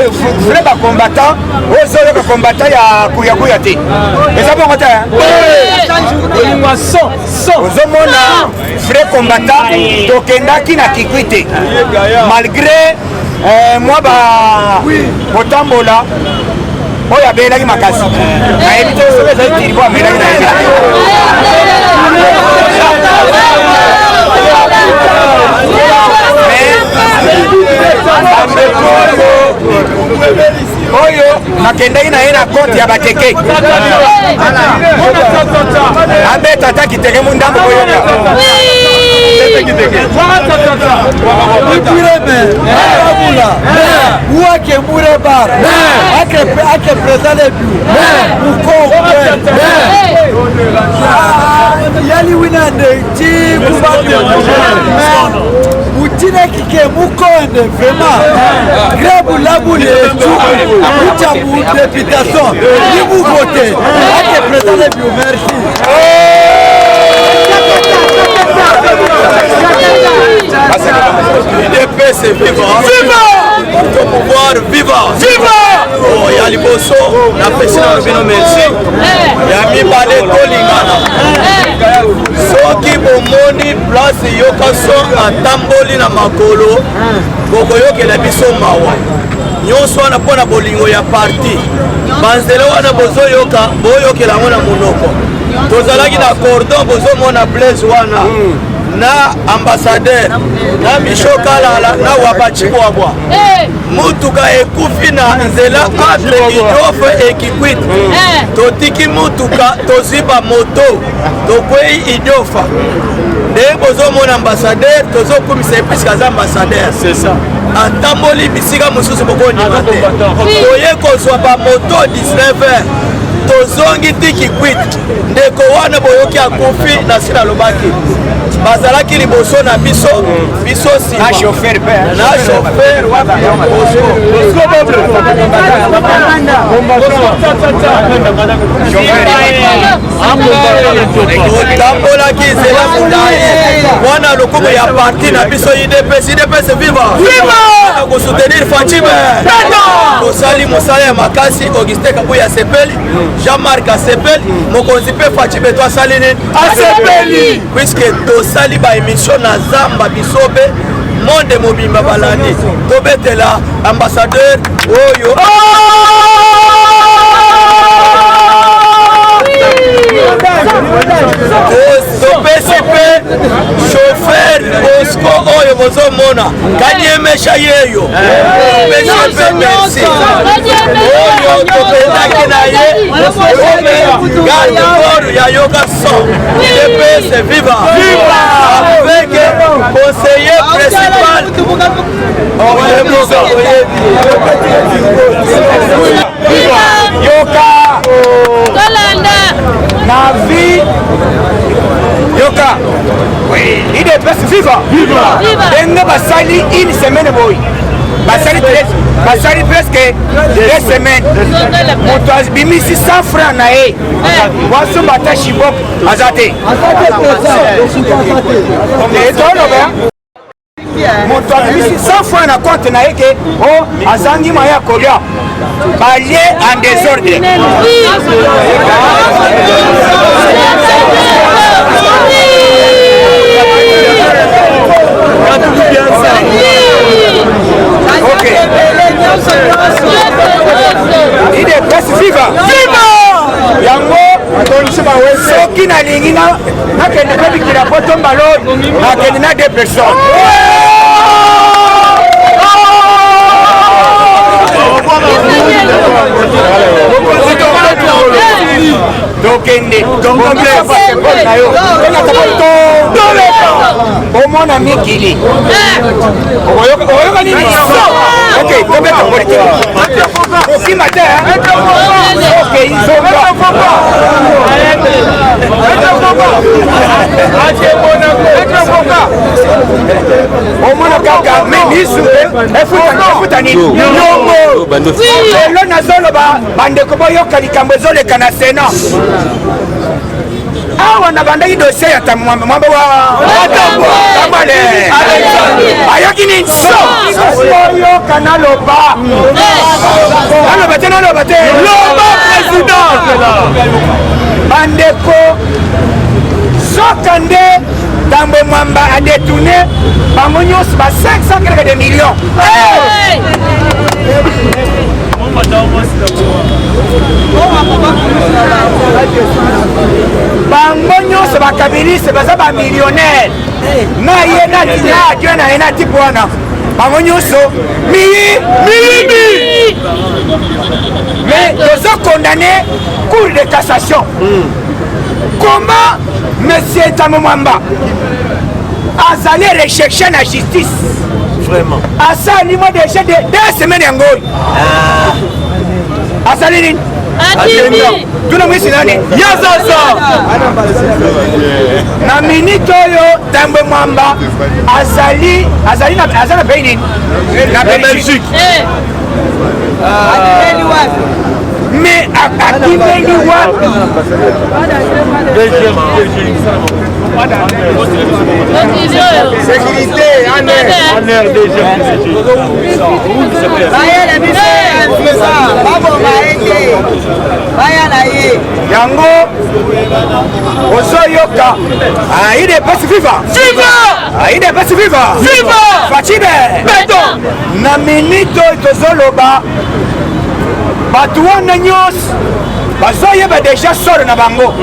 vrai combattant, aux combattant ya kuya te. Et ça bon côté hein. Aux mona vrai combattant tokendaki na kikwite. Malgré moi otambola oya belaki makasi. Na ebito sobe za tiribo belaki na. Oyo nakendaki na ye na konte ya bateke abeta ata kiteke ndambo koyoka uake mure bar ake presale biu uko yali winande ti kubande Mutine kike mukonde vraiment grabu labu le tout mu députation ni vous votez ake presale biu merci UDPS vivant. Vivant! Notre pouvoir vivant. Vivant! Oh, il y a les bosso, la présidente de merci. Il y a mis balé Tolingana. Ceux qui vont monter place Yokaso à Tamboli na Makolo, Bokoyo qui est la biso mawa. Nyonso wana pona bolingo ya parti. Banzelo wana bozo yoka, boyo ke la mona monoko. Tozalaki na cordon bozo mona Blaise wana. Na ambassadeur na Michokalala na Wabachibwabwa mutuka ekufi na nzela entre Idiofa et Kikwit totiki mutuka toziba moto tokwei Idiofa de bozo mon ambassadeur tozo kumisa episka za ambassadeur c'est ça atamboli bisika mususu bokoni mate toye kozwa ba moto 19h tozongi tiki Kikwit ndeko wana boyoki akufi na sina lobaki bazalaki liboso na biso si na chauffeur wapi tambolaki nzela molai wana lokumu ya parti na biso UDPS viva kosoutenir Fatime tosali mosala ya makasi Augustin Kabuya asepeli Jean-Marc asepeli mokonzi mpe Fatime to asali nini asepeli puisque tosali ba émission na zamba bisobe monde mobimba balandi tobetela ambassadeur oyo PCP chauffeur Bosco oyo bozomona kanyemesha yeyo PCP merci oyo topendaki na ye garde corps ya yoga son UDPS viva avec conseiller principal yoka na vie yoka UDPS viva ndenge basali une semaine boy basali presque 2 semaines moto abimisi 100 francs na ye wasomba ata shibok aza te moto abimisi 100 francs na compte na ye ke azangi maya ya kolia balie en désordre ok UDPS viva yango soki nalingi nakende kobikila poto mbalo nakende na 2 personnes tokende omona mikili oyoka nini ok tobeta politike okima te ok omona kaka menisu efuta nini lelo nazoloba bandeko boyoka likambo ezoleka na Sénat awa na bandaki dossier ya Tambo Mwamba wa Tambale ayaki nini oyo kana loba naloba te loba président bandeko soka nde Tambo Mwamba a détourné bango nyonso ba 500 quelques de millions bango nyonso bakabiliste baza bamillionnaire na ye natina na ye na tipe wana bango nyonso miyibi mais tozo condamné cour de cassation comment monsieur Tambo Mwamba azali recherché na justice Vraiment. asali mo déjà de 2 semaines yango asali nini tuna mwisi nani yazaza na minute oyo Tambo Mwamba azali na pays nini na Belgique mais akimeli wapi sécurité en air yango ozoyoka idepesi viva idepesi viva facibe na minute oyo tozoloba bato wana nyonso bazoyeba deja solo na bango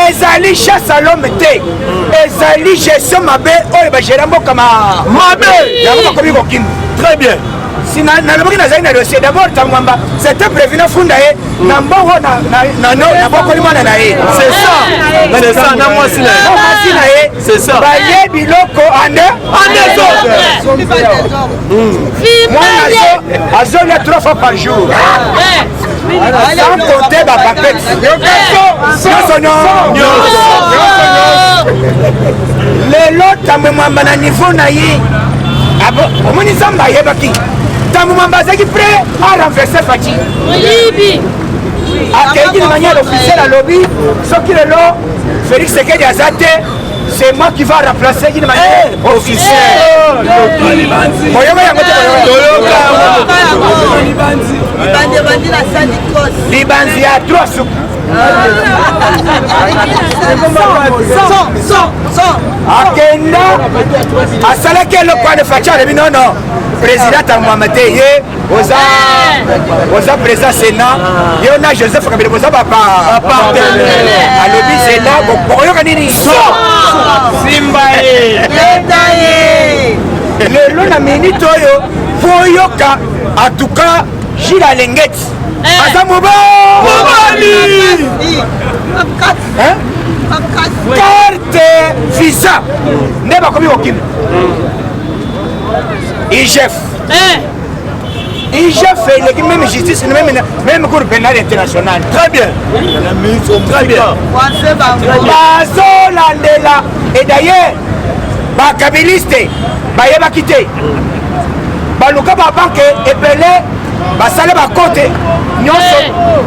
ezali chasse à l'homme te ezali gestion mabe oyo bagera mboka mabe yango bakomi kokima Très bien. si naloboki nazali na dossier d'abord Tambo Mwamba c'était prévu nafunda ye na mbongo na bokoli mwana na ye C'est ça na mwasi na ye c'est ça baye biloko ande mwana azolia 3 fois par jour sans compter bapapete lelo Tambo Mwamba na niveau na ye omoni nzambe ayebaki Tambo Mwamba azalaki prêt à renverser Faci akeyaki de manière officielle alobi soki lelo Félix Tshisekedi aza te c'est moi qui va remplacer d'une manière officielle boyoka yango te libanzi ya 3 suku akenda asalaki eloko wana Faci alobi nono président Tambo Mwamba te ye oza président sénat ye na Joseph Kabila boza alobi sénat bokoyoka nini simba lelo na minute oyo po oyoka atuka Gilles Alengeti aza mobali carte visa nde bakomi kokima IGF eleki même justice même cour pénale internationale Très bien. Très bien. bazolandela et d'ailleurs bakabiliste bayebaki te baluka babanke ebele basala bakote nyonso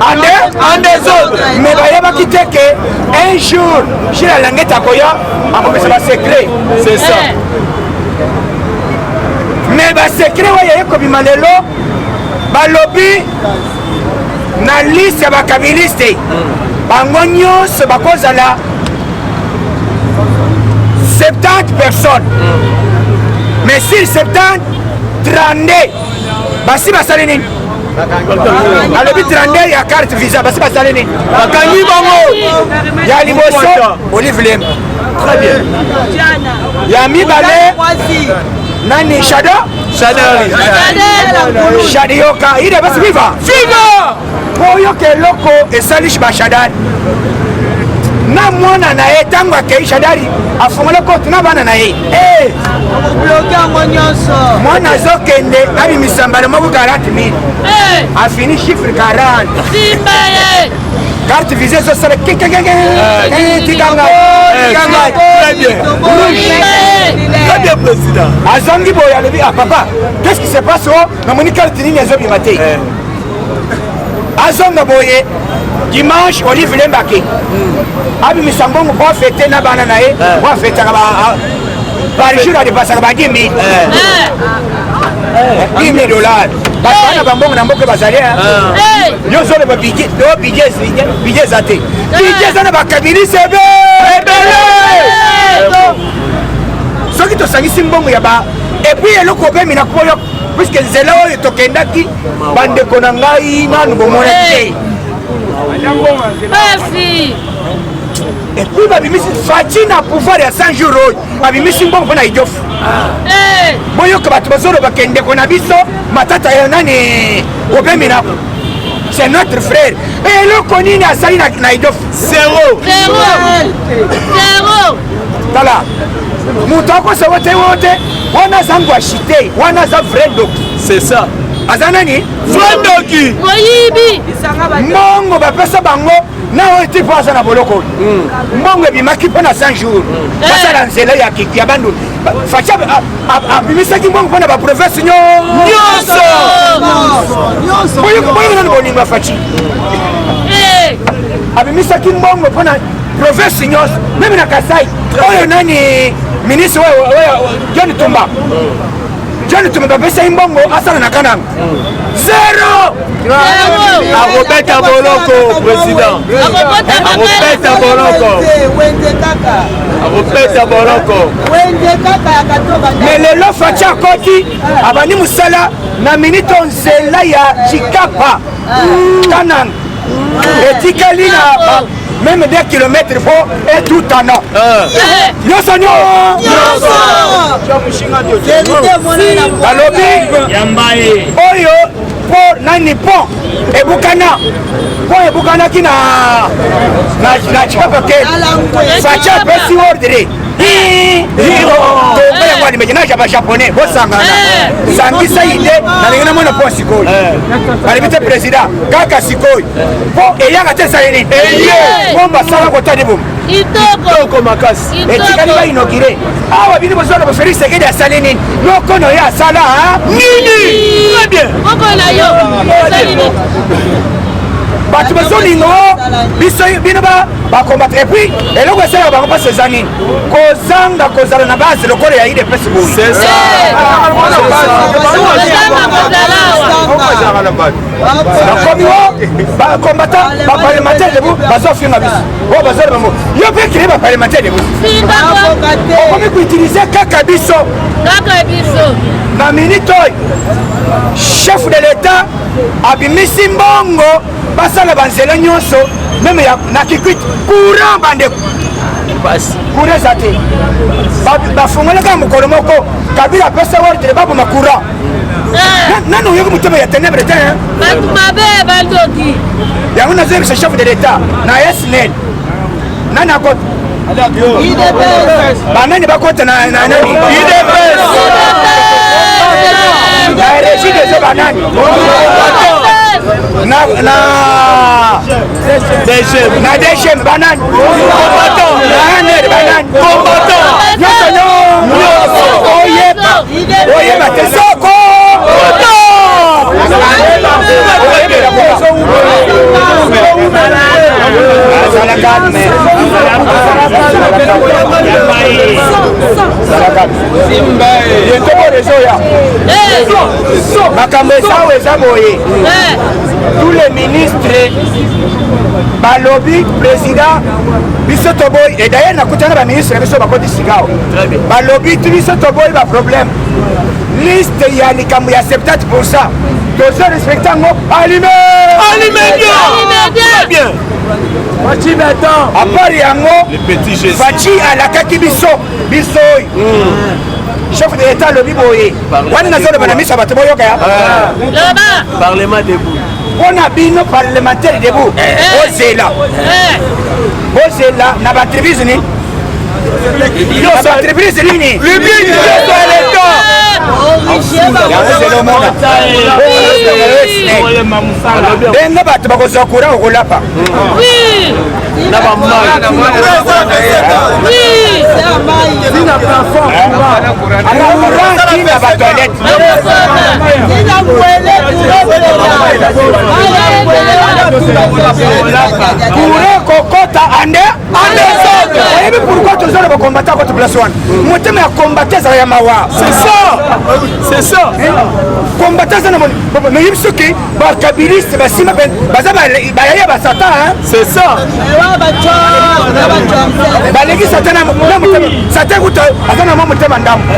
en désordre mais bayebaki te ke un jour Gilles Alengeti akoya akomisa basekret C'est ça. mais basekret oyo ekobima lelo balobi na liste ya bakabiliste bango nyonso bakozala 70 personnes mais sur 70 32 basi basali nini alobi 32 ya carte visa basi basali nini bakangi bango ya liboso Olive Lemba très bien ya mibale nani Shadioka ide basi viva oyoka eloko esalishi bashadari na mwana na ye ntango akei shadari afungole kote na bana na ye mwana azokende abimisa mbala moko 40 000 afini chiffre 40 carte visée ezosala kikanga Très bien président. azongi boye alobi papa qu'est-ce qui se passe o namoni carte nini ezobima te azonga boye dimanche Olive Lembake abimisa mbongo po fete na bana na ye po fete par jour a dépassé 10 000 $10 000 bana bambongo na mboka bazali nyonso le babije do bije zate bije zana bakabili sebe soki tosangisi mbongo ya ba et puis eloko obemina koyo puisque nzela oyo tokendaki bandeko na ngai nanu bomona te et puis babimisi faci na pouvoir ya 100 jours oyo babimisi mbongo mpona ijofu boyoka bato bazoloba kendeko na biso matata ya nani obemina c'est notre frère eloko nini asali na ijofu zero tala moto akosobo te wote wana aza ngwashi te wana aza vrai doki c'est ça aza nani vrai doki moyibi mbongo bapesa bango na oyo ti mpo aza na boloko oyo mbongo ebimaki mpo na 100 jours basala nzela ya banduni faci abimisaki mbongo mpo na baprovince nyonso boyoka nani bolingo ya faci abimisaki mbongo mpo na province nyonso meme na Kasai oyo nani ministre John Tumba bapesa mbongo asala na kananga zero akobeta boloko président akobeta boloko mais lelo faci akoti abandi mosala na minito nzela ya chikapa kananga etikali na même 2 kilomètres pour et tout en an. Nyonso balobi oyo po nani pont ebukanaki na chikapa ke faci apesi ordre tombe yango alimejenaja bajaponais bosangana sangisa ide nalingi namona mpo sikoyo alebi te président kaka sikoyo mpo eyaka te esali nini mpo basala kotani bomo kitoko makasi etikali bainogire awa bino bozala bo Félix Tshisekedi asali nini lokono ye asala nini très bien bato bazolinga biso bino bakombatre epuis eloko esalaka bango mpasi eza nini kozanga kozala na base lokolo ya idps bakomi o bakombata baparlementaire debu bazofinga biso oyo bazoloba bango yo mpe kreye baparlementaire debu okomi koutilize kaka biso na minute oyo chef de l'état abimisi mbongo basala banzela nyonso meme na kikwiti courant bandeko courant eza te bafungolaka mokolo moko kabila apesa ordre baboma courant nani oyoki motema ya ténèbre te yango nazoyebisa chef de l'état na snl nani akota banani bakota na nani na régie des banani na DGM banani oyeba te soko makambo esawo eza boye tous les ministres balobi président biso toboyi et d'ailleurs nakutana baministre na biso bakoti sikawa balobi biso toboyi baproblème liste ya likambo ya 70% tozo respecte yango alime bien Faci maintenant à part yango Faci alakaki biso oyo chef de l'état lobi boye wana nazoloba na miso bato boyoka ya parlement debout mpona bino parlementaire debout bozela na baentreprise nini baentreprise nini ndenge bato bakozwa courant okolapa na tina batoilette courant kokota ande oyebi pourquoi tozala bakombata koto place wana motema ya kombata ezala ya mawa c'est ça kombata eza na meyebi soki bakabiliste basima baza bayaya basatan c'est ça baleki satan na motema satan kuta aza na mwa motema ndambo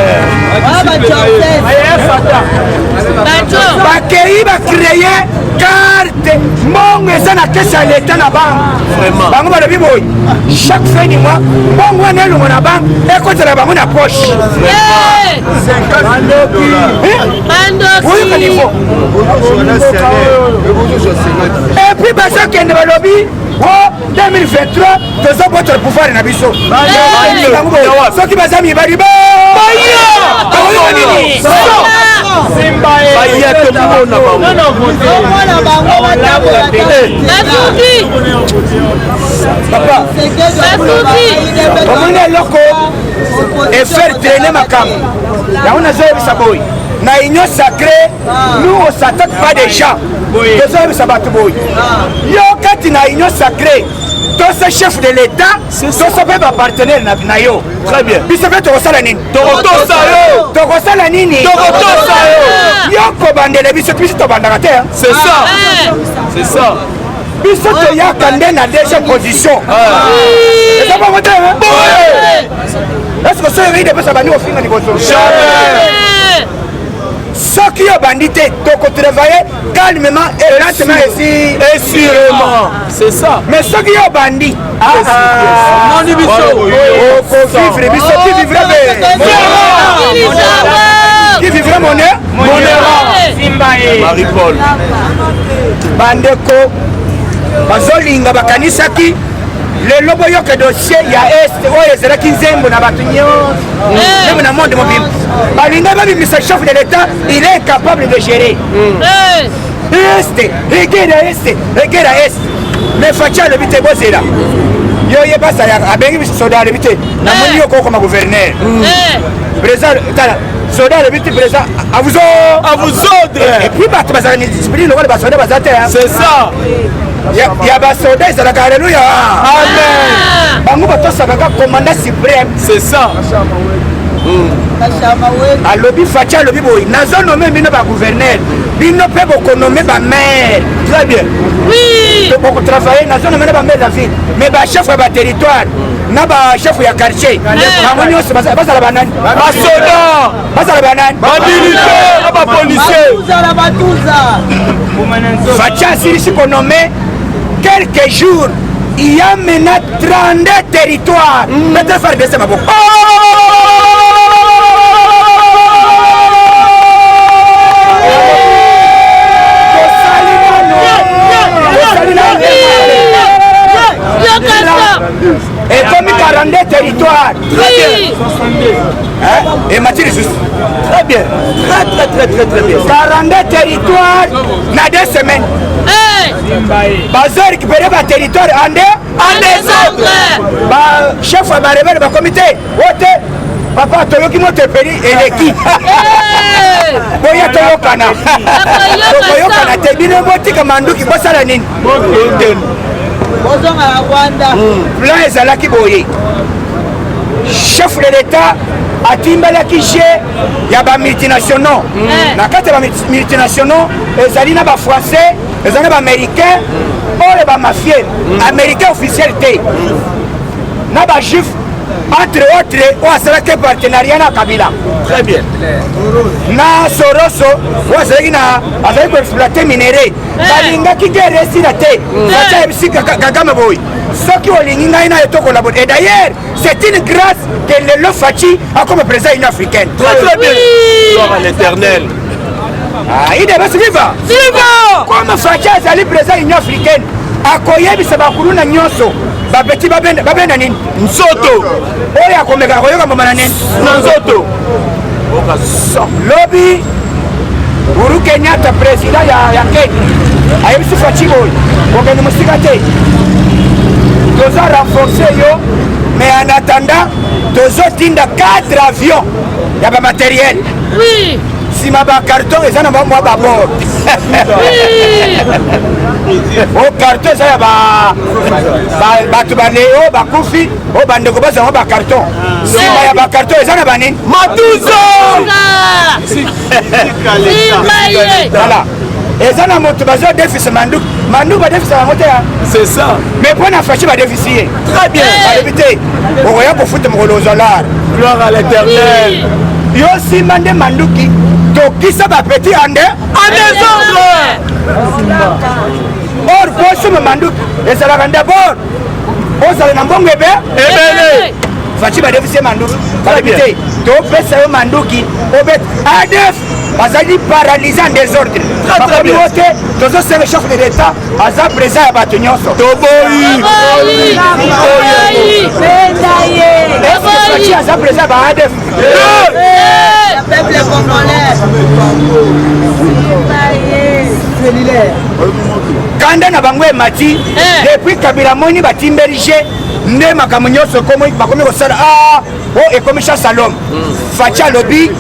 bakei bakreye carte mbongo eza na kesi ya leta na banque bango balobi boye chaque fin du mois mbongo wana elongo na banque ekozela bango na poche oyokani fo epuis bazokende balobi o 2023 tozobotela pouvoir na biso soki baza mibali omoni eloko efaire traîner makambo yango nazoyebisa boye na union sacrée nous on s'attaque pas des gens tozoyebisa bato boye yo kati na union sacrée tosa chef de l'état tosa mpe bapartenaire na yo très bien biso mpe tokosala nini tokosala nini yo kobandela biso biso tobandaka te c'est ça biso toyaka nde na deuxième position eza bongo te est-ce que soki depesa bandi kofinga liboso soki yo bandi te tokotravaille calmement et lentement sûrement c'est ça mais soki yo bandi okovivre biso qui vivra mon Marie-Paul bandeko bazolinga bakanisaki lelo boyoka dossier ya este oyo ezalaki nzembo na bato nyonso nzembo na monde mobile balinga babimisa chef de l'état il est capable de gérer este egera este mais faci alobi te bozela yo yebasa abengi biso soda alobi te namoni yo kokoma gouverneur président tala soda alobi te président à vous ordre et puis bato bazala ni discipline lokola basoda baza te c'est ça ya basoda ezalaka alleluya amen bango batosakaka commandant suprême c'est ça alobi faci alobi boye nazonome bino bagouverneur bino mpe bokonome bamaire très bien bokotravaille nazonome na bamaire na ville mais bachef ya baterritoire na bachef ya quartier bango nyonso bazala banani basoda bazala banani bamilitaire na bapolicier faci asilisi konome quelques jours il y a maintenant 32 territoires peut-être faire baisser ma boca et comme 42 territoires très bien et Mathieu juste très bien très bien 42 territoires na 2 semaines bazo récupérer ba territoire en désordre ba chef ba rebelle ba comité wote papa toyoki moto peli eleki boya toyokana te bino botika manduki bosala nini plan ezalaki boye chef de l'état atimbalaki je ya bamultinationaux na kati ya bamultinationaux ezali na bafrançais ezali na baaméricain oyo bamafie américain officiel te na bajuif entre autres oyo asalaki partenariat na kabila très bien na soroso oyo azalaki koexploite minere balingaki guerre esila te faci ayebisi kagame boye soki olingi ngai na yo tokolabona et d'ailleurs c'est une grâce que lelo faci akoma président union africaine très bien gloire à l'éternel idebasi viva comme faci azali président union africaine akoyebisa bakuluna nyonso bapeti babenda nini nzoto oyo akomeka koyoka mboma na nini na nzoto lobi Uhuru Kenyatta président ya Kenya ayebisi faci boye kokende mosika te toza renforcer yo mais en attendant tozotinda 4 avions ya bamatériel nsima bacarton eza na bamwa babord o carton eza ya bato baleo bakufi o bandeko bazango bacarton nsima ya bacarton eza na banini matuzo voilà eza na moto bazwa defisi manduki badefisa yango te c'est ça mais mpo na faci badefisi ye très bien balobi te okoya kofuta mokolo ozolare gloire à l'éternel yo nsima nde manduki tokisa bapeti ande désordre or po osoma manduki ezalaka d'abord ozala na mbongo ebele faci badefisi ye manduki balobi te topesa yo manduki obet adef bazali paralyse en désordre bakomi wo te tozosenga chef de l'état aza présent ya bato nyonso faci aza présent ba adef kanda na bango emati depuis kabila moni batimbeli je nde makambo nyonso bakomi kosala o ekomi chasse à l'homme faci alobi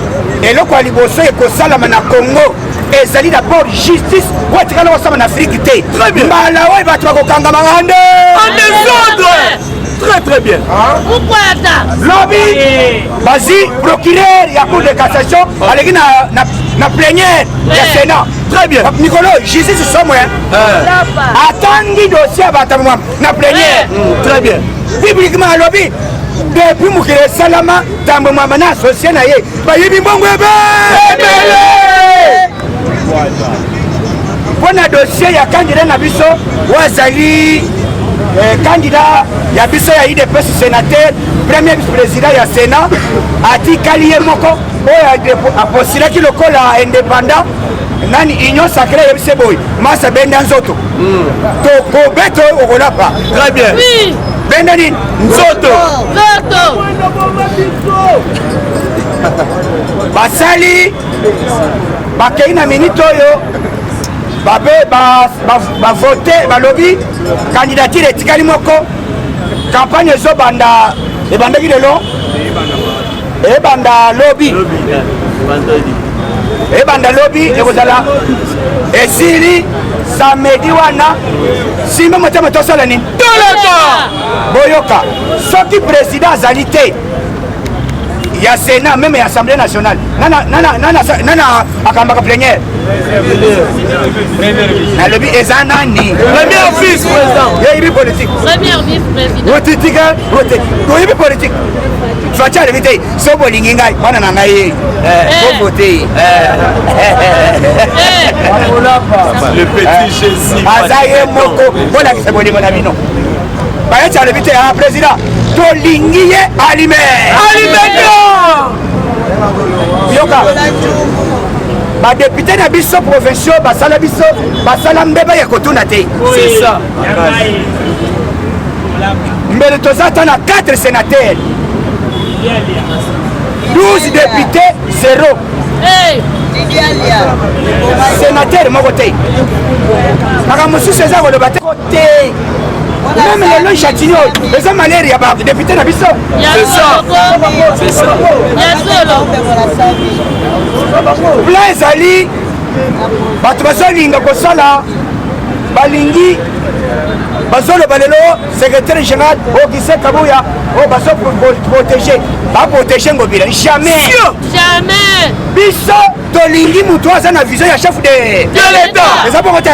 eloko ya liboso ekosalama na congo ezali d'abord justice watikala kosama na afrique te mbala oyo bato bakokangamanga nde très très bien lobi bazi procureur ya cour de cassation aleki na plénière ya sénat très bien nikolo justice somo atangi dossier ya bato na plénière très bien publiquement alobi depuis mokili esalama ntambo mwamba na asocie na ye bayibi mbongo ebele mpo na dossier ya kandida na biso oyo azali kandida ya biso ya idps sénateur premier vice président ya sénat atikali ye moko oyo apostilaki lokola indépendant nani union sacré yebise boye masa benda nzoto tokobeta oyo okolapa très bien benda nini nzoto basali bakei na minute oyo bavote balobi candidature etikali moko campagne ebandaki lelo ebanda lobi ekozala esili samedi wana simba motema tosala nini boyoka soki président azali te ya sénat même ya assemblée nationale nana akambaka plénière nalobi eza nani premier vice président yeyibi politique otitika oyebi politique faci alobi te so bolingi ngai mwana na ngai ye ovote le petit Jésus aza ye moko bolakisa bolingo na bino bayeti alobi te président tolingi ye yoka badepute na biso provinciaux basala mbeba ya kotuna te c'est ça mbele toza ata na 4 sénateurs 12 députés 0 sénateur moko te makambo mosusu eza koloba te même lelo chatigno eza malere ya badepute na biso plan ezali bato bazolinga kosala balingi bazoloba lelo secrétaire général Augustin Kabuya oyo baprotege ngobila jamais biso tolingi mutu aza na vision ya chef de l'état eza bongo te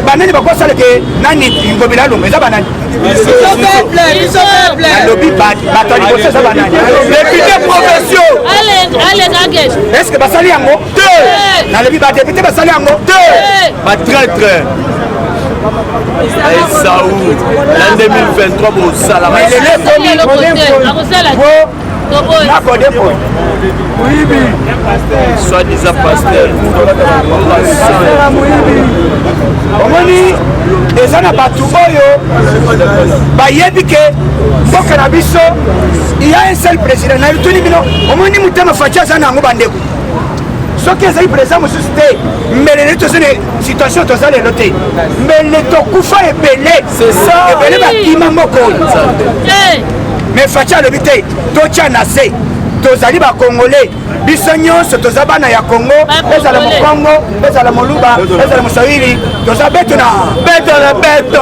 banani bakosaleke nani ngobila alongo eza banani nalobi bato ya liboso eza banani député provinciaux est ce que basali yango te nalobi badepute basali yango te batraître Esaou l'an 2023 bosala soi-disant pasteur omoni eza na bato oyo bayebi ke mboka na biso iya un seul président na lituni bino omoni motema faci aza na yango bandeko soki ezali président mosusu te mbelele tozali situation toza lelo te mbele tokufa ebele ebele bakima moko oyo mais faci alobi te totya na se tozali bacongolais biso nyonso toza bana ya congo ezala mokongo ezala moluba ezala mosawili toza beto na beto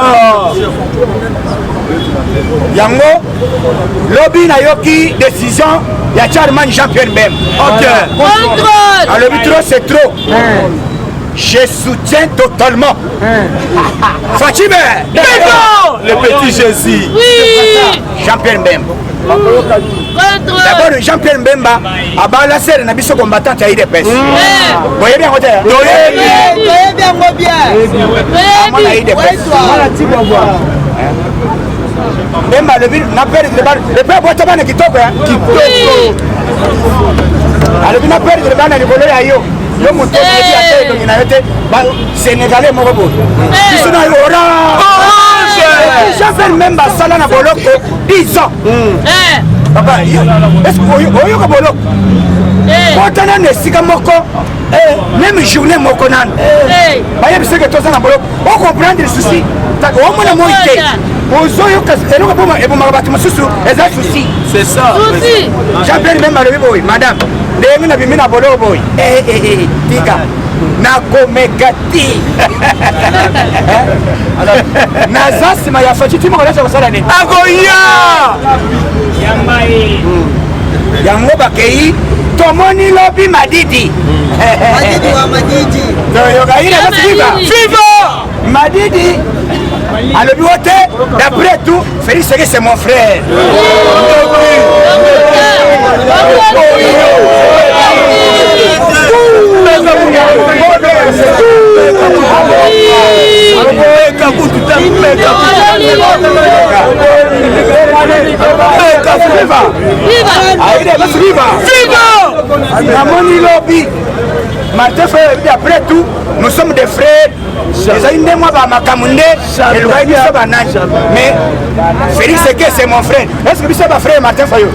yango lobi nayoki décision ya Charman Jean-Pierre Mbemba alobi trop c'est trop je soutiens totalement Fatime le petit Jésus Jean-Pierre Mbemba d'abord Jean-Pierre Mbemba abala sere na biso combattant ya IDPS boye bien côté Mbemba na perdre le père boita bana kitoko alobi na perdre bana likolo ya yo moto na yote sénégalais moko boye biso na yo Jean-Pierre Mbemba asala na boloko 10 ans papa est-ce que oyoka boloko kota nano esika moko même journée moko nano bayebisa ke toza na boloko ocomprendre souci omona moi te ozoyoka eloko po ebomaka bato mosusu eza souci c'est ça Jean-Pierre Mbemba alobi boye madame ndenge na bimi na boloko boye tika nakomeka ti naza nsima ya faci ti moko nyonso kosala nini akoya yango bakei tomoni lobi madidi madidi alobi wo te d'après tout Félix Tshisekedi c'est mon frère namoni lobi Martin Fayulu après tout nous sommes des frères ezali nde mwa bamakambo nde elobaki biso banani mais Félix Tshisekedi c'est mon frère est-ce que biso bafrère Martin Fayulu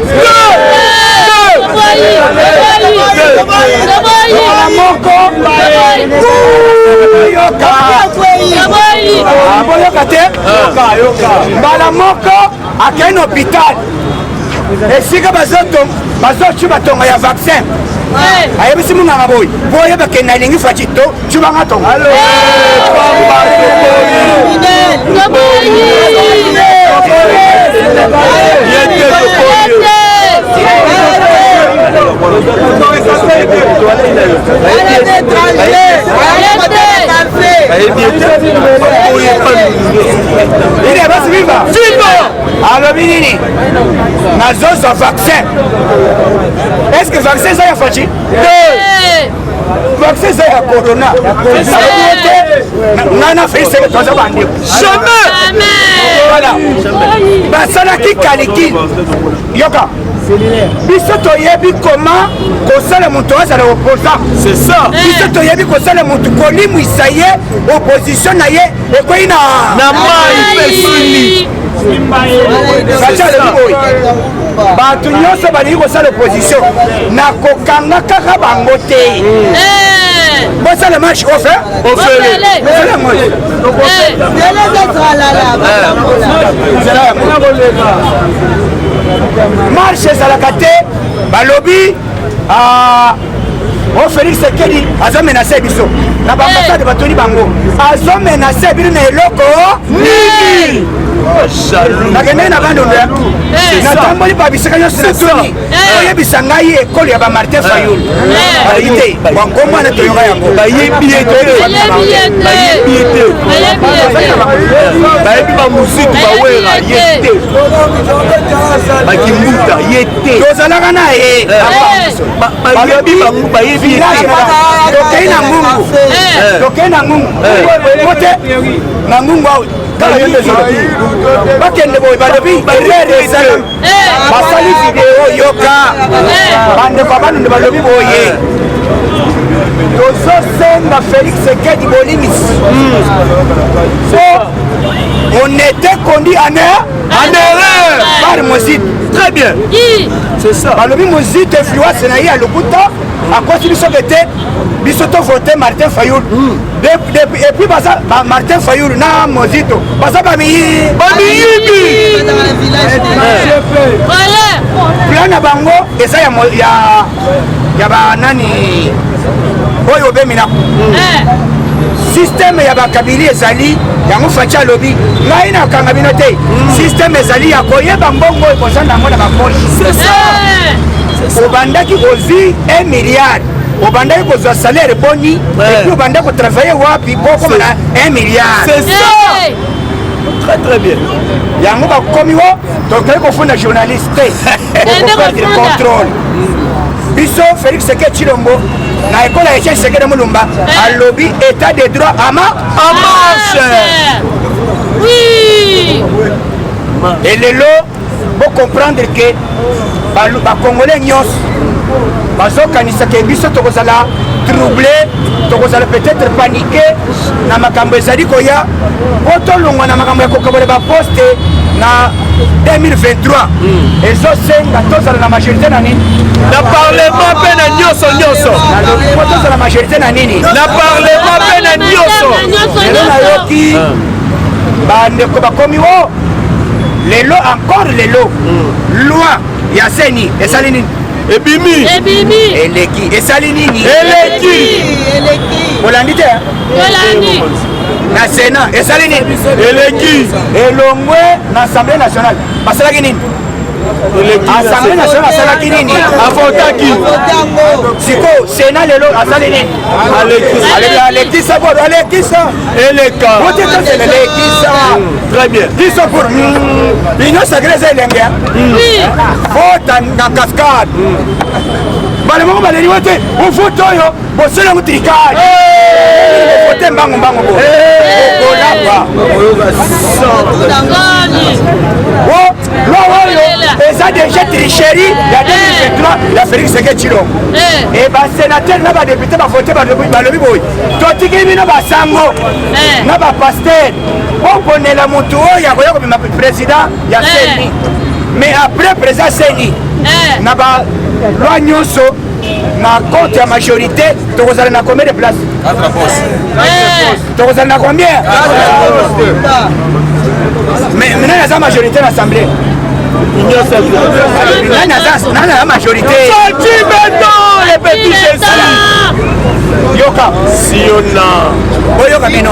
boyoka te mbala moko akei na hôpital esika bazoci batonga ya vaccin ayebisi munganga boyi boyebake nalingi faci to cubanga tonga alobi nini nazozwa vaccin est-ce que vaccin eza ya faci vaccin eza ya corona nga na Félix toza bandeko jamais basalaki calcul yoka biso toyebi koma kosala moto azala opposant c'est ça biso toyebi kosala moto kolimwisa ye opposition na ye ekwei na mai pesili bato nyonso balingi kosala opposition nakokanga kaka bango te bosala marche marche ezalaka te balobi Félix Tshisekedi azo menase biso na baambasade batoni bango azo menase bino na eloko nini nakende na bandondo ya natamboli babisika nyonso natoni oyebisa ngai ekolo ya bamartin Fayulu bayi te wankomwana toyoka yango bayebi ye te bayebi bamuziku bawera ye te bakimbuta ye te tozalaka na ye bayebi bango bayebi ye te tokei na ngungu tokei na ngungu kote na ngungu awa bakende boye balobi erreur ezala basali video yoka bandeko abanonde balobi boye tozosenga Félix Tshisekedi bolimisi so on était conduit en erreur par Mozit très bien c'est ça balobi Mozit influence na ye alokuta akosi biso kete biso tovote Martin Fayulu et puis baza Martin Fayulu na Mozito baza bamiyibi plan na bango eza ya banani oyo bemina système ya bakabili ezali yango faci alobi ngai nakanga bino te système ezali ya koyeba mbongo ekoza nango na bapoche obandaki kozwi 1 milliard obandaki kozwa salaire boni epuis obandaki kotravaille wapi pokoma na 1 milliard très bien yango bakomi wo tokei kofunda journaliste te contrôle biso Félix Seke Chilombo na école ya Etienne Seke de Mulumba alobi état de droit en marche. Oui. Et lelo faut comprendre que Congolais nyos bazokanisa ke biso tokozala troublé tokozala peut-être paniqué na makambo ezali koya po tolongwa na makambo ya kokabola baposte na 2023 ezosenga tozala na majorité na nini na parlement mpe na nyonso po tozala majorité na nini na parlement mpe na nyonso lelo nayoki bandeko bakomi o lelo encore lelo loi ya seni esali nini ebimi eleki esali nini eleki olandi te na Sénat esali nini eleki elongwe na Assemblée nationale basalaki nini Assemblée nationale asalaki nini avotaki siko Sénat lelo asali nini alekisa bodo alekisa eleka otetelekisa très bien biso pour union sacrée eza elenge vota na cascade bale moko baleli wo te ovote oyo boselango trikage ovote mbango bo okolapa lo oyo eza déjà tricherie ya 2023 ya Félix Seke Chilombo e basénateur na badepute bavote balobi boye totiki bino basango na bapaster oponela motu oyo akoya kobima président ya seni mais après président seni na baloi nyonso na compte ya majorité tokozala na combien de place tokozala na combien mais nani aza majorité na assemblée nani aza majorité le petit Jésus yoka siona oyoka bino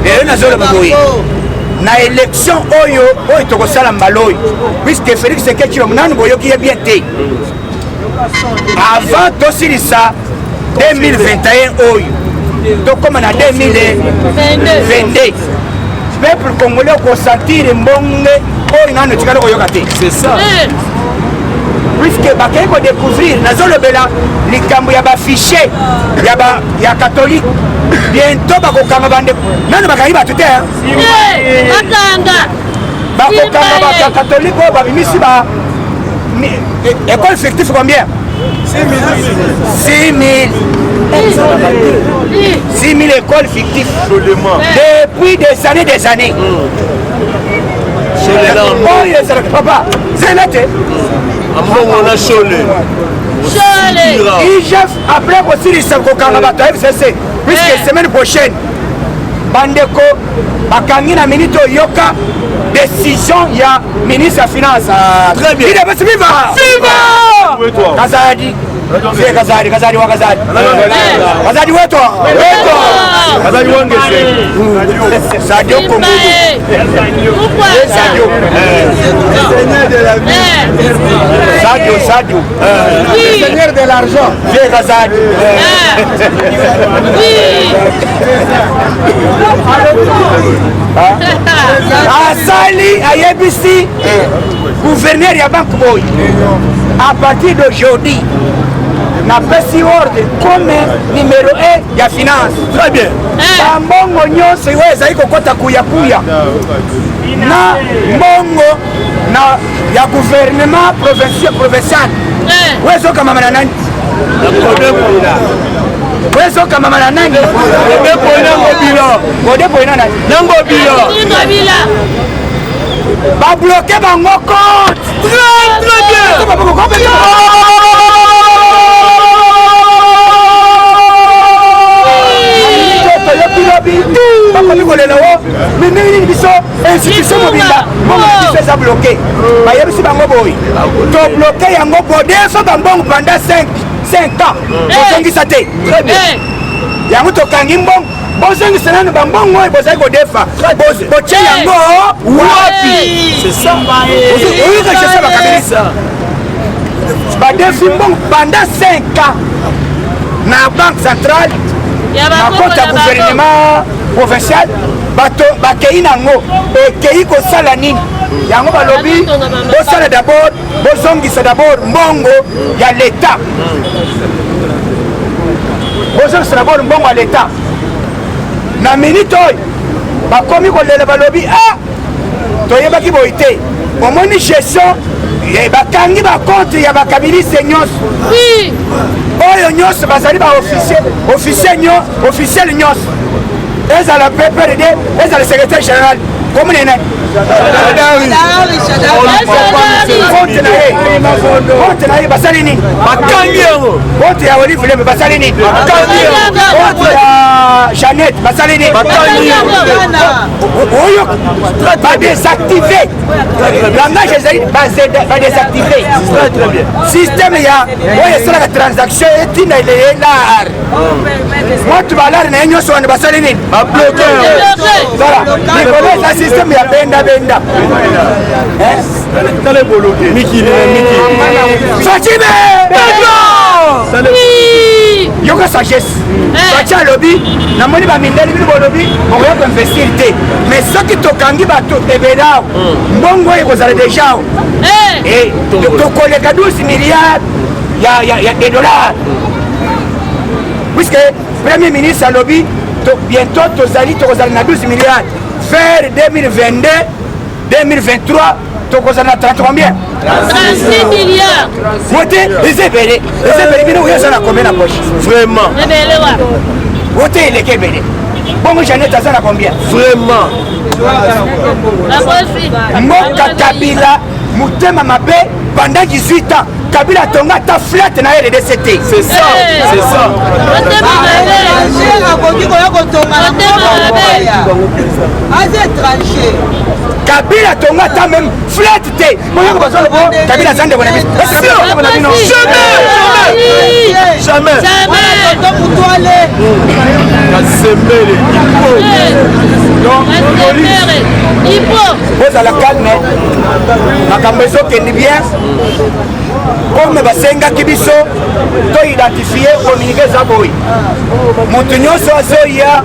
lelo nazoloba boye na élection oyo tokosala mbala oyo puisque Félix Seke Chilombo nanu boyoki ye bien te avant tosilisa 2021 oyo tokoma na 2022 peuple congolais okosentir mbonge oyo nanu etikali koyoka te c'est ça puisque bakei kodécouvrir nazolobela likambo ya bafiche ya catholique bientôt bakokanga bandeko nanu bakangi bato te bakokanga bato ya catholique oyo babimisi école fictif combien 6 000 écoles fictives depuis des années oyo ezalaka papa zela te ambongo na shole IGF après kosilisa kokanga bato ya FCC puisque semaine prochaine bandeko bakangi na minute oyoka décision ya ministre ya finance très bien viva Kazadi Fie Kazadi wa Kazadi Kazadi wetu Kazadi wangese Sadio Kongolo Sadio Seigneur de l'argent Fie Kazadi asali ayebisi gouverneur ya banque boy à partir d'aujourd'hui napesi ordre comme numéro 1 ya finance très bien bambongo nyonso oyo ezali kokota kuyakuya na mbongo na ya gouvernement provincial oyo ezokamama na nani wezokamama na nani odepoina nani nangobila babloke bango compte très bien toyoki lobi bakomi kolela wo minini biso institution mobimba mbongo na biso eza bloqué bayebisi bango boye tobloqué yango bodesoka mbongo pendant 5 ans bozongisa te yango tokangi mbongo bozongisa nano bambongo oyo bozali kodefa botie yango wapi oyikashesa bakabili badefi mbongo pendant 5 ans na banque centrale na compte ya gouvernement provincial bato bakei nango ekei kosala nini yango balobi bosala d'abord bozongisa d'abord mbongo ya l'état bozongisa d'abord mbongo ya l'état na minute oyo bakomi kolela balobi toyebaki boyi te omoni gestion bakangi bakonte ya bakabiliste nyonso oyo nyonso bazali baofficiel nyonso ezala PPRD ezala secrétaire général komune nani konte na ye basali nini bakangi yango konte ya Olive Lembe basali nini konte ya Jeannette basali nini oyo badésactivé langage ezali badésactivé système ya oyo esalaka transaction etinda elar motu balare na ye nyonso wana basali nini babloke likolo eza système ya benda Fatime yoka sagesse batia alobi namoni bamindeli bino bolobi okoya koinvestir te mais soki tokangi bato ebele awo mbongo oyo ekozala deja awo tokoleka 12 milliards ya dollars puisque premier ministre alobi bientôt tokozala na 12 milliards vers 2022-2023 tokozala na 30 combien 36 milliards. Wote ezebele bino oyo na combien na poche Vraiment. Wote eleke bele bongo Jeannette aza na combien Vraiment. Mboka Kabila mutema mabe pendant 18 ans Kabila tonga ta flat na RDCT. C'est ça, c'est ça. Kabila tonga ta même flat te. Kabila zande bona bis. Jamais. Vous à la calme. Makambo ezokende bien. Comme basengaki biso to identifier communiquer za boy moto nyonso azoya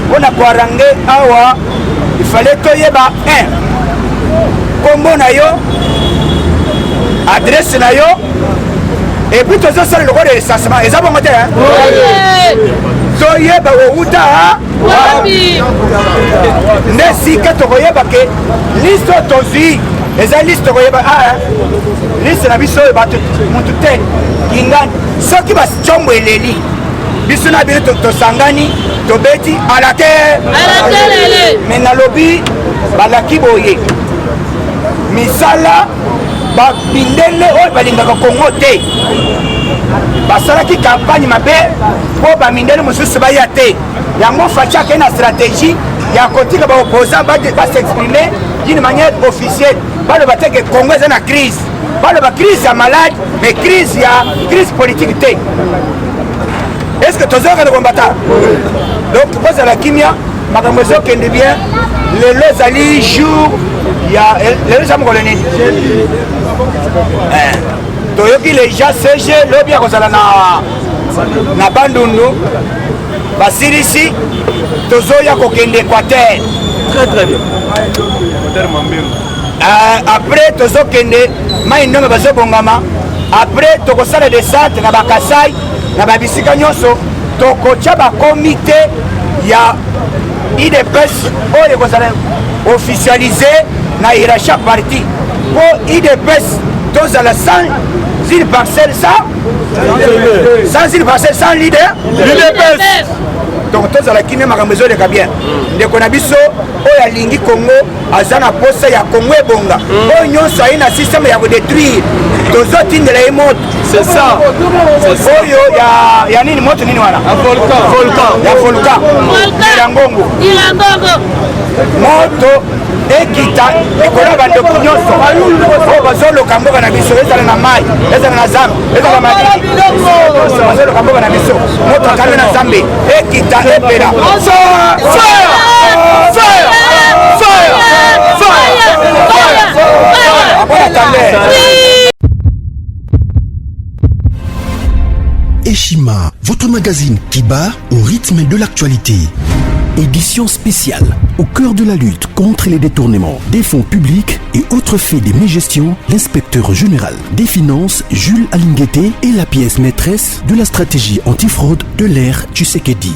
mpona koarange awa ifale toyeba 1 kombo na yo adresse na yo epuis tozosala lokola recensement eza bongo te toyeba outa nde sika tokoyeba ke liste oyo tozwi eza liste tokoyeba liste na biso oyo bato mutu te kingani soki bacombo eleli biso na bino tosangani tobeti alake me nalobi balaki boye misala babindele oyo balingaka kongo te basalaki campagne mabe mpo bamindele mosusu baya te yango faci akei na stratégie ya kotika baopposant basexprime d'une manière officielle baloba te ke congo eza na crise baloba crise ya malade mais crise politique te est ce que tozokende kombata donc kozala kimia makambo ezokende bien lelo ezali jour ya lelo eza mokolo nini toyoki leja cg lobi ya kozala na bandundu basilisi tozoya kokende Équateur. Très bien. Après tozokende mai ndenge bazobongama après tokosala descente na bakasai na babisika nyonso tokotia bakomite ya IDPS oyo ekozala officialisé na hiérarchie ya parti po IDPS tozala sans une parcelle sans une parcelle sans leader l'IDPS. donc tozala kimia makambo ezoleka bien ndeko na biso oyo alingi Congo aza na posa ya Congo ebonga oyo nyonso ayi na systeme ya kodétruire tozotindela ye moto. C'est ça. Oyo ya nini moto nini wana? Volcan. Ya volcan. Irangongo. Moto ekita ekola bandeko nyonso oyo bazoloka mboka na biso, ezala na mai, ezala na zambe, ezala madini, bazoloka mboka na biso, moto akambi na zambe ekita epela. Eshima, votre magazine qui bat au rythme de l'actualité. Édition spéciale au cœur de la lutte contre les détournements des fonds publics et autres faits de mégestion. L'inspecteur général des finances Jules Alinguete est la pièce maîtresse de la stratégie antifraude de l'ère Tshisekedi.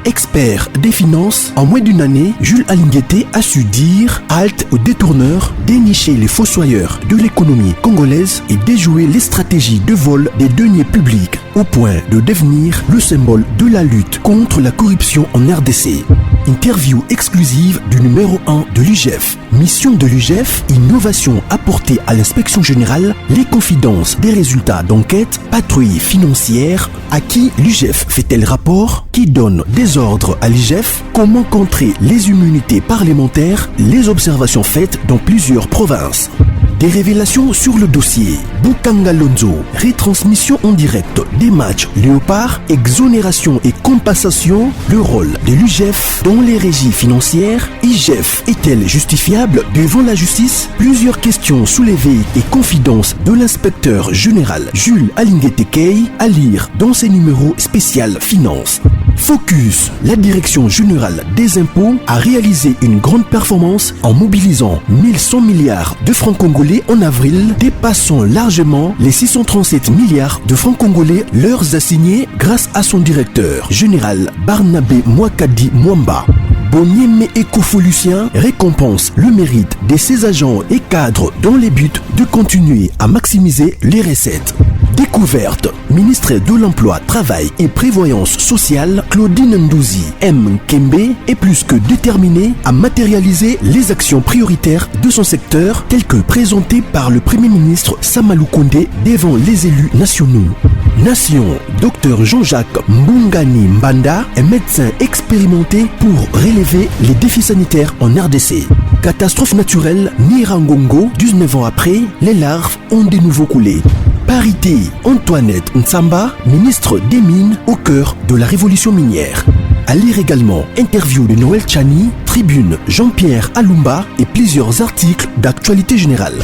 Expert des finances, en moins d'une année, Jules Alinguete a su dire halte aux détourneurs, dénicher les fossoyeurs de l'économie congolaise et déjouer les stratégies de vol des deniers publics au point de devenir le symbole de la lutte contre la corruption en RDC. Interview exclusive du numéro 1 de l'UGF. Mission de l'UGF, innovation apportée à l'inspection générale, les confidences des résultats d'enquête, patrouille financière, à qui l'UGF fait-elle rapport, qui donne des ordres à l'UGF, comment contrer les immunités parlementaires, les observations faites dans plusieurs provinces. Des révélations sur le dossier Bukanga Lonzo, retransmission en direct des matchs Léopard, exonération et compensation, le rôle de l'UGF dans les régies financières. IGF est-elle justifiable devant la justice? Plusieurs questions soulevées et confidences de l'inspecteur général Jules Alinguete Kei à lire dans ses numéros spécial Finance. Focus, la direction générale des impôts a réalisé une grande performance en mobilisant 1100 milliards de francs congolais en avril, dépassant largement les 637 milliards de francs congolais leur assignés grâce à son directeur général Barnabé Mwakadi Mwamba. Bonieme Ecofolucien récompense le mérite de ses agents et cadres dans les buts de continuer à maximiser les recettes. Découverte, ministre de l'Emploi, Travail et Prévoyance Sociale, Claudine Ndouzi M. Kembe est plus que déterminée à matérialiser les actions prioritaires de son secteur telles que présentées par le Premier ministre Samalou Kondé devant les élus nationaux. Nation, Dr Jean-Jacques Mbungani Mbanda est médecin expérimenté pour relever les défis sanitaires en RDC. Catastrophe naturelle, Nirangongo, 19 ans après, les larves ont de nouveau coulé. Parité, Antoinette Nsamba, ministre des Mines au cœur de la révolution minière. À lire également interview de Noël Tchani, Tribune Jean-Pierre Alumba et plusieurs articles d'actualité générale.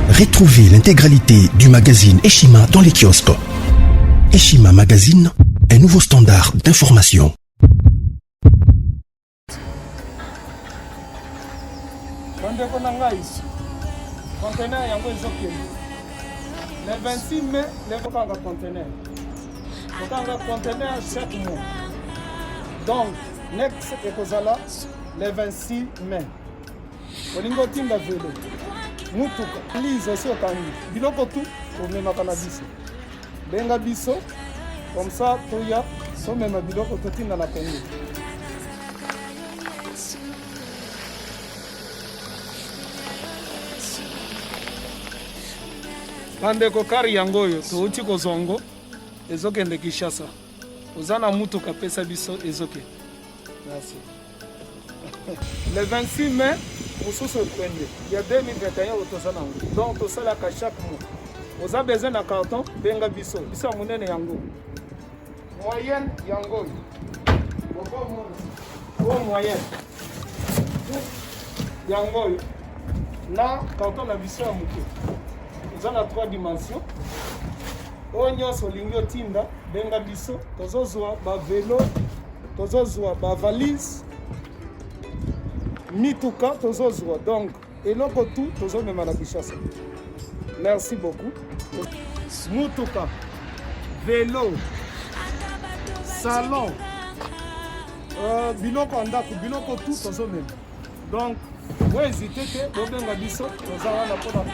Retrouvez l'intégralité du magazine Eshima dans les kiosques. Eshima Magazine, un nouveau standard d'information. Le 26 mai, les conteneurs. Conteneur chaque mois. Donc, next ekozala le 26 mai. Olingo tinda velo. Mutuka. Lise aussi au kani. Biloko tout pour même cannabis. Benga biso. Comme ça, toya. So même biloko tout tinda na Congo. Bandeko kari yango oyo touti kozongo ezokende Kinshasa. Ozana mutuka pesa biso ezoke. Merci. Le 26 mai, mosusu ekwende. Il y a 2021 otosana. Donc tosala ka chaque mois. Oza besoin na carton benga biso. Biso munene yango. Moyenne yango. Bon moyenne. Yango. Na carton na biso ya muke. Nous avons 3 dimensions. Onyo solingo tinda benga biso tozozwa ba vélo, tozozwa ba valise, mituka tozozwa. Donc eloko tout tozomema na Kinshasa. Merci beaucoup. Mutuka, vélo, salon, biloko ndako, biloko tout tozomema. Donc vous hésitez que bobenga biso tozala na pona